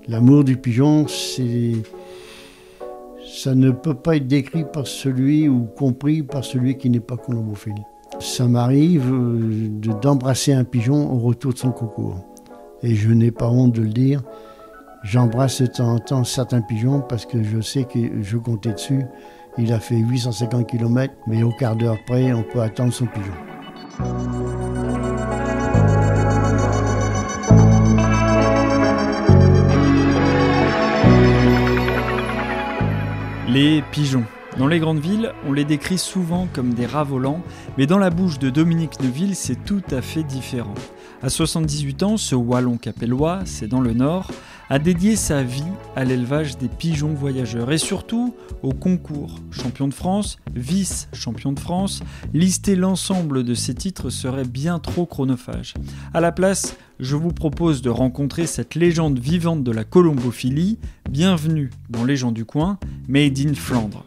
L'amour du pigeon, ça ne peut pas être décrit par celui ou compris par celui qui n'est pas colombophile. Ça m'arrive d'embrasser un pigeon au retour de son concours. Et je n'ai pas honte de le dire. J'embrasse de temps en temps certains pigeons parce que je sais que je comptais dessus. Il a fait 850 km, mais au quart d'heure près, on peut attendre son pigeon. Les pigeons. Dans les grandes villes, on les décrit souvent comme des rats volants, mais dans la bouche de Dominique Neuville, c'est tout à fait différent. À 78 ans, ce Wallon capellois, c'est dans le Nord, a dédié sa vie à l'élevage des pigeons voyageurs et surtout au concours. Champion de France, vice-champion de France, lister l'ensemble de ces titres serait bien trop chronophage. À la place, je vous propose de rencontrer cette légende vivante de la colombophilie. Bienvenue dans Les gens du coin, Made in Flandre.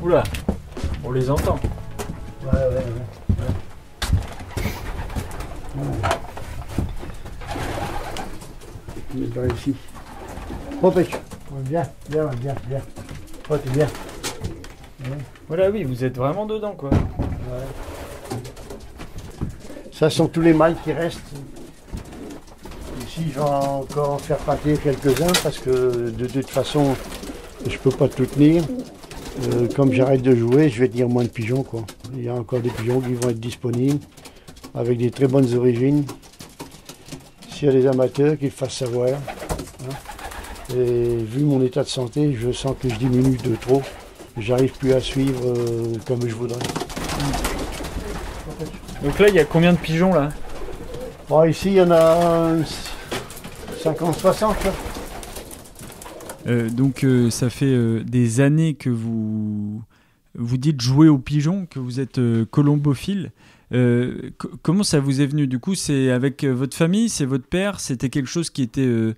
Oula, on les entend. Ouais. On est par ici. Oh, pêche. Viens. Oh, t'es bien. Ouais. Voilà, oui, vous êtes vraiment dedans, quoi. Ouais. Ça sont tous les mâles qui restent. Ici, je vais encore en faire pâter quelques-uns parce que de toute façon, je peux pas tout tenir. Comme j'arrête de jouer, je vais tenir moins de pigeons, quoi. Il y a encore des pigeons qui vont être disponibles avec des très bonnes origines. S'il y a des amateurs, qu'ils fassent savoir. Hein. Et vu mon état de santé, je sens que je diminue de trop. J'arrive plus à suivre comme je voudrais. Donc là, il y a combien de pigeons là ? Bon, ici, il y en a 50-60. Donc ça fait des années que vous dites jouer aux pigeons, que vous êtes colombophile. Comment ça vous est venu ? Du coup, c'est avec votre famille, c'est votre père, c'était quelque chose qui était...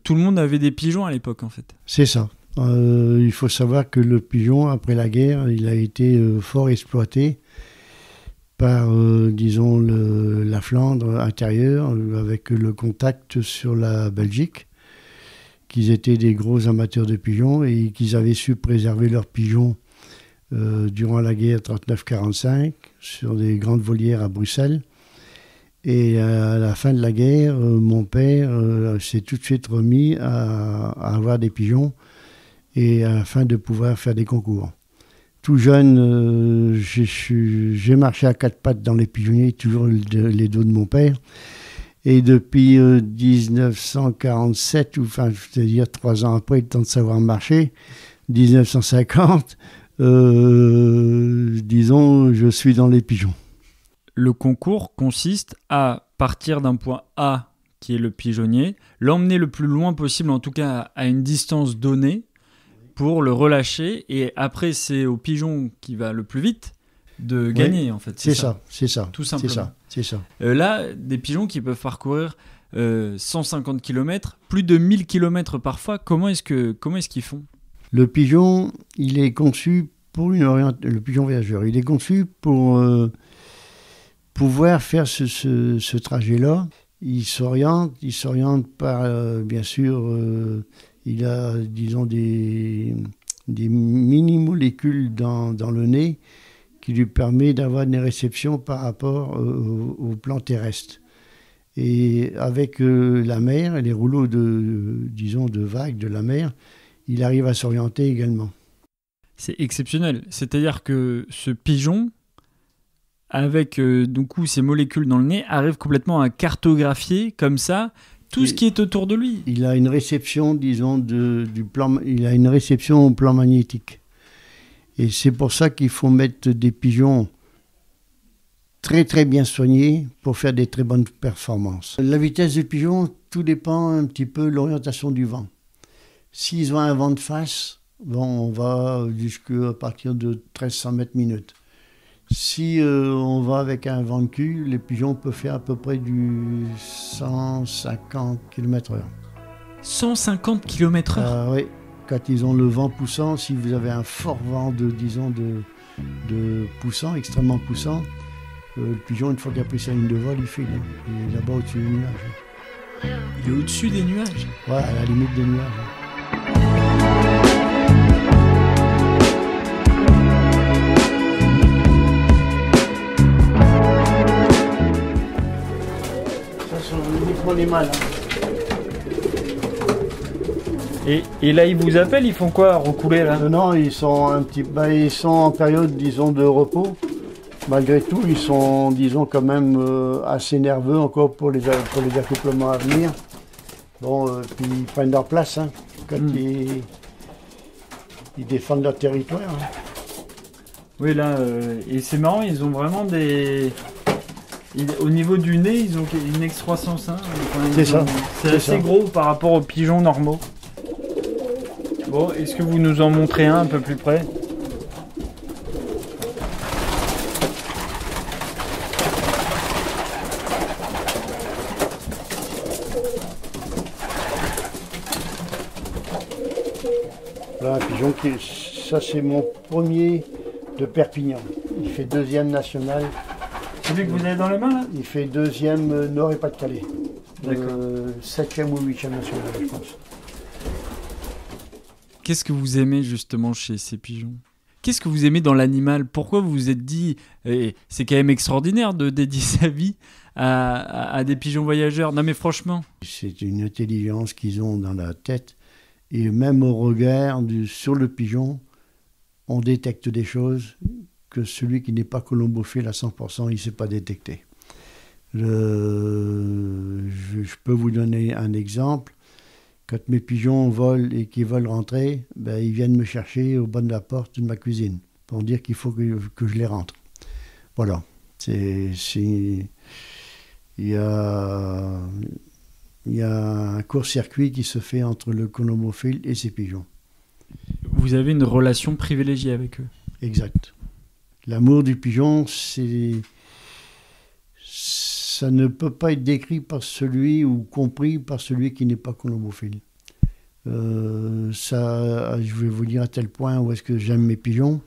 tout le monde avait des pigeons à l'époque en fait. C'est ça. Il faut savoir que le pigeon, après la guerre, il a été fort exploité par, disons, la Flandre intérieure, avec le contact sur la Belgique, qu'ils étaient des gros amateurs de pigeons et qu'ils avaient su préserver leurs pigeons durant la guerre 39-45 sur des grandes volières à Bruxelles. Et à la fin de la guerre, mon père s'est tout de suite remis à avoir des pigeons et afin de pouvoir faire des concours. Tout jeune, j'ai marché à quatre pattes dans les pigeonniers, toujours les dos de mon père. Et depuis 1947, enfin, c'est-à-dire 3 ans après, le temps de savoir marcher, 1950, disons, je suis dans les pigeons. Le concours consiste à partir d'un point A, qui est le pigeonnier, l'emmener le plus loin possible, en tout cas à une distance donnée, pour le relâcher. Et après, c'est au pigeon qui va le plus vite de gagner, en fait. C'est ça. Tout simplement. C'est ça. Là, des pigeons qui peuvent parcourir 150 km, plus de 1000 km parfois, comment est-ce qu'ils font ? Le pigeon, il est conçu pour le pigeon voyageur, il est conçu pour pouvoir faire ce trajet-là. Il s'oriente par, bien sûr, il a, disons, des mini-molécules dans le nez qui lui permet d'avoir une réception par rapport au plan terrestre. Et avec la mer et les rouleaux de vagues de la mer, il arrive à s'orienter également. C'est exceptionnel. C'est-à-dire que ce pigeon, avec du coup, ces molécules dans le nez, arrive complètement à cartographier comme ça tout ce qui est autour de lui. Il a une réception, disons, il a une réception au plan magnétique. Et c'est pour ça qu'il faut mettre des pigeons très très bien soignés pour faire des très bonnes performances. La vitesse du pigeon, tout dépend un petit peu de l'orientation du vent. S'ils ont un vent de face, on va jusqu'à partir de 1300 mètres minute. Si on va avec un vent de cul, les pigeons peuvent faire à peu près du 150 km/h. 150 km/h. Oui, quand ils ont le vent poussant, si vous avez un fort vent de poussant, extrêmement poussant, le pigeon, une fois qu'il a pris sa ligne de vol, il file. Il est là-bas au-dessus des nuages. Il est au-dessus des nuages? Ouais, à la limite des nuages. Ça, c'est uniquement les mâles. Et là, ils vous appellent, ils font quoi à recouler là? Non, ils sont ils sont en période, disons, de repos. Malgré tout, ils sont, disons, quand même assez nerveux encore pour les accouplements à venir. Bon, puis ils prennent leur place hein, quand ils défendent leur territoire. Hein. Oui, là, et c'est marrant, ils ont vraiment des... Au niveau du nez, ils ont une excroissance. Hein. Enfin, c'est ça. C'est assez gros par rapport aux pigeons normaux. Bon, est-ce que vous nous en montrez un peu plus près? Voilà un pigeon ça c'est mon premier de Perpignan. Il fait 2e national. Celui que vous avez dans les mains là? Il fait 2e Nord et Pas-de-Calais. D'accord. 7e ou 8e national, je pense. Qu'est-ce que vous aimez justement chez ces pigeons? Qu'est-ce que vous aimez dans l'animal? Pourquoi vous vous êtes dit, et c'est quand même extraordinaire de dédier sa vie à des pigeons voyageurs? Non mais franchement. C'est une intelligence qu'ils ont dans la tête. Et même au regard sur le pigeon, on détecte des choses que celui qui n'est pas colombophile à 100%, il ne sait pas détecter. Je peux vous donner un exemple. Quand mes pigeons volent et qu'ils veulent rentrer, ben, ils viennent me chercher au bas de la porte de ma cuisine pour dire qu'il faut que je les rentre. Voilà. Il y a un court-circuit qui se fait entre le colombophile et ses pigeons. Vous avez une relation privilégiée avec eux? Exact. L'amour du pigeon, ça ne peut pas être décrit par celui ou compris par celui qui n'est pas colombophile. Je vais vous dire à tel point où est-ce que j'aime mes pigeons.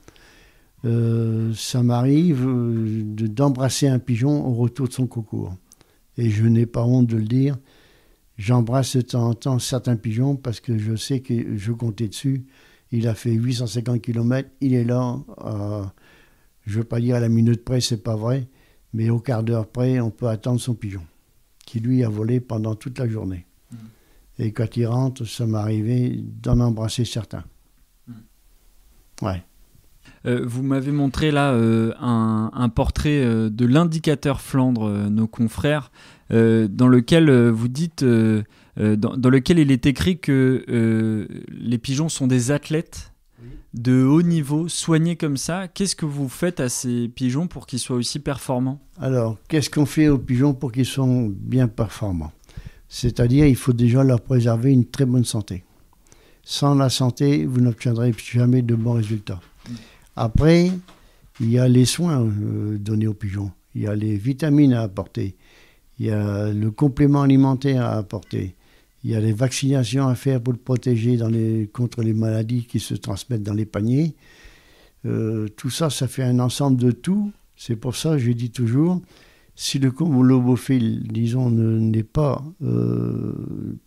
Ça m'arrive d'embrasser un pigeon au retour de son concours. Et je n'ai pas honte de le dire. J'embrasse de temps en temps certains pigeons parce que je sais que je comptais dessus. Il a fait 850 km, il est là. Je ne veux pas dire à la minute près, c'est pas vrai. Mais au quart d'heure près, on peut attendre son pigeon, qui lui a volé pendant toute la journée. Et quand il rentre, ça m'est arrivé d'en embrasser certains. Ouais. Vous m'avez montré là un portrait de l'indicateur Flandre, nos confrères, dans lequel vous dites, dans lequel il est écrit que les pigeons sont des athlètes de haut niveau, soignés comme ça. Qu'est-ce que vous faites à ces pigeons pour qu'ils soient aussi performants? Alors, qu'est-ce qu'on fait aux pigeons pour qu'ils soient bien performants? C'est-à-dire, il faut déjà leur préserver une très bonne santé. Sans la santé, vous n'obtiendrez jamais de bons résultats. Après, il y a les soins donnés aux pigeons. Il y a les vitamines à apporter. Il y a le complément alimentaire à apporter. Il y a les vaccinations à faire pour le protéger contre les maladies qui se transmettent dans les paniers. Tout ça, ça fait un ensemble de tout. C'est pour ça que je dis toujours, si le colombophile, disons, n'est pas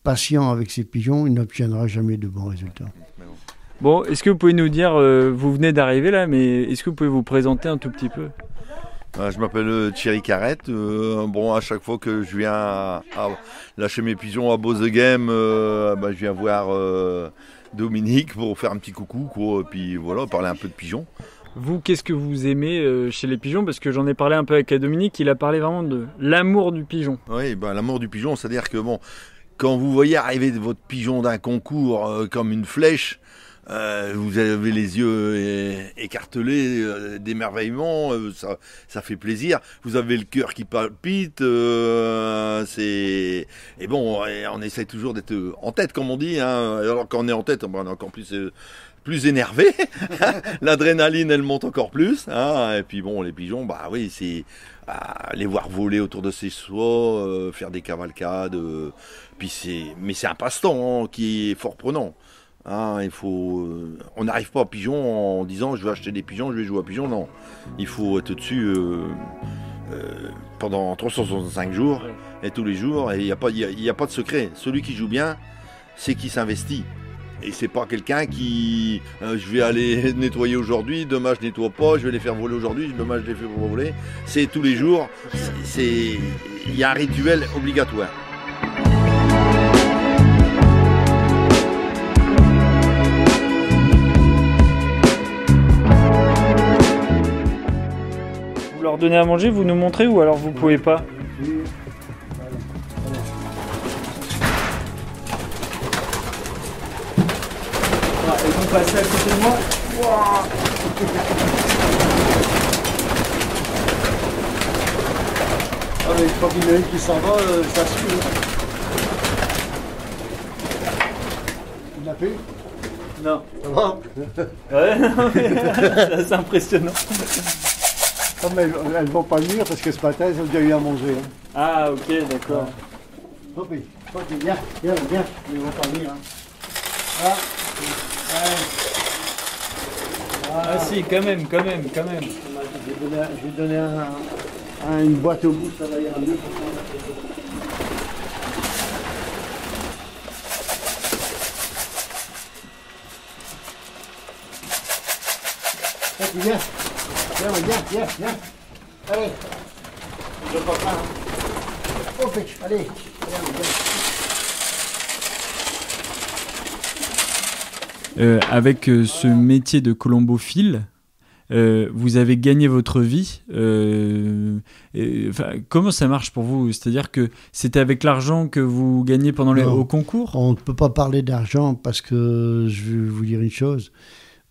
patient avec ses pigeons, il n'obtiendra jamais de bons résultats. Bon, est-ce que vous pouvez nous dire, vous venez d'arriver là, mais est-ce que vous pouvez vous présenter un tout petit peu? Je m'appelle Thierry Carrette. Bon, à chaque fois que je viens lâcher mes pigeons à Bozeghem, je viens voir Dominique pour faire un petit coucou, quoi, et puis voilà, parler un peu de pigeons. Vous, qu'est-ce que vous aimez chez les pigeons? Parce que j'en ai parlé un peu avec Dominique, il a parlé vraiment de l'amour du pigeon. Oui, l'amour du pigeon, c'est-à-dire que bon, quand vous voyez arriver votre pigeon d'un concours comme une flèche, vous avez les yeux écartelés d'émerveillement, ça fait plaisir. Vous avez le cœur qui palpite, et bon, on essaie toujours d'être en tête, comme on dit. Hein. Alors quand on est en tête, on a encore plus plus énervé. L'adrénaline, elle monte encore plus. Hein. Et puis bon, les pigeons, bah oui, c'est les voir voler autour de ses soies, faire des cavalcades. Mais c'est un passe-temps hein, qui est fort prenant. Hein, on n'arrive pas à pigeons en disant je vais acheter des pigeons, je vais jouer à pigeons. Non, il faut être dessus pendant 365 jours et tous les jours. Et il n'y a pas de secret. Celui qui joue bien, c'est qui s'investit. Et c'est pas quelqu'un qui je vais aller nettoyer aujourd'hui, demain je nettoie pas, je vais les faire voler aujourd'hui, demain je les fais voler. C'est tous les jours. Il y a un rituel obligatoire. Vous leur donnez à manger, vous nous montrez ou alors vous pouvez pas? Ils vont passer à côté de moi. Wow. Ah mais quand il y en a qui s'en va, ça suit. Il l'a fait? Non. Ça va? Ouais, non, mais c'est impressionnant. Non, mais elles vont pas venir parce que ce matin, elles ont déjà eu à manger. Hein. Ah, ok, d'accord. Ok, viens, ils vont pas venir. Hein. Ah. Ah si, quand même. J'ai donné une boîte au bout, ça va ira mieux. Viens. Allez. Je ne pas pas. Oh, allez. Viens. Avec ce métier de colombophile, vous avez gagné votre vie. Comment ça marche pour vous? C'est-à-dire que c'était avec l'argent que vous gagnez pendant au concours? On ne peut pas parler d'argent parce que je vais vous dire une chose.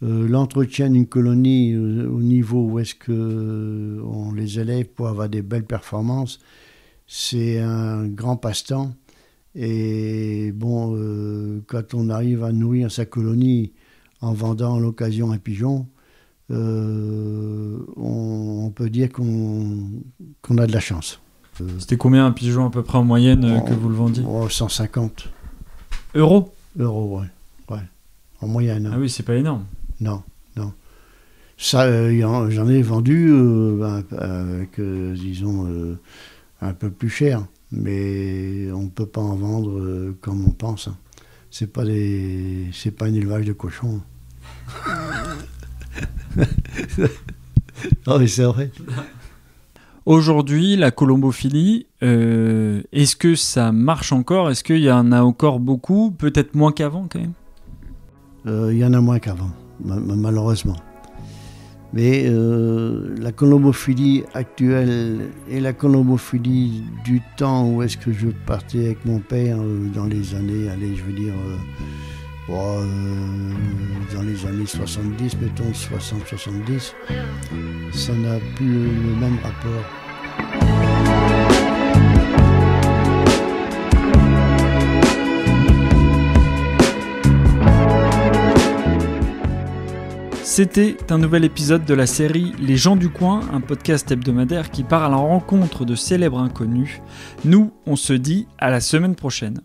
L'entretien d'une colonie au niveau où est-ce que on les élève pour avoir des belles performances, c'est un grand passe-temps. Et bon, quand on arrive à nourrir sa colonie en vendant à l'occasion un pigeon, on peut dire qu'on a de la chance. C'était combien un pigeon à peu près en moyenne que vous le vendiez? 150 euros. Euros, ouais. En moyenne. Hein. Ah oui, c'est pas énorme. Non. Ça, j'en ai vendu avec, disons, un peu plus cher. Mais on ne peut pas en vendre comme on pense. Hein. C'est pas un élevage de cochons. Non mais c'est vrai. Aujourd'hui, la colombophilie, est-ce que ça marche encore? Est-ce qu'il y en a encore beaucoup? Peut-être moins qu'avant quand même? Il y en a moins qu'avant, malheureusement. Mais la colombophilie actuelle et la colombophilie du temps où est-ce que je partais avec mon père dans les années, dans les années 70, mettons 60-70, ça n'a plus le même rapport. C'était un nouvel épisode de la série Les gens du coin, un podcast hebdomadaire qui part à la rencontre de célèbres inconnus. Nous, on se dit à la semaine prochaine.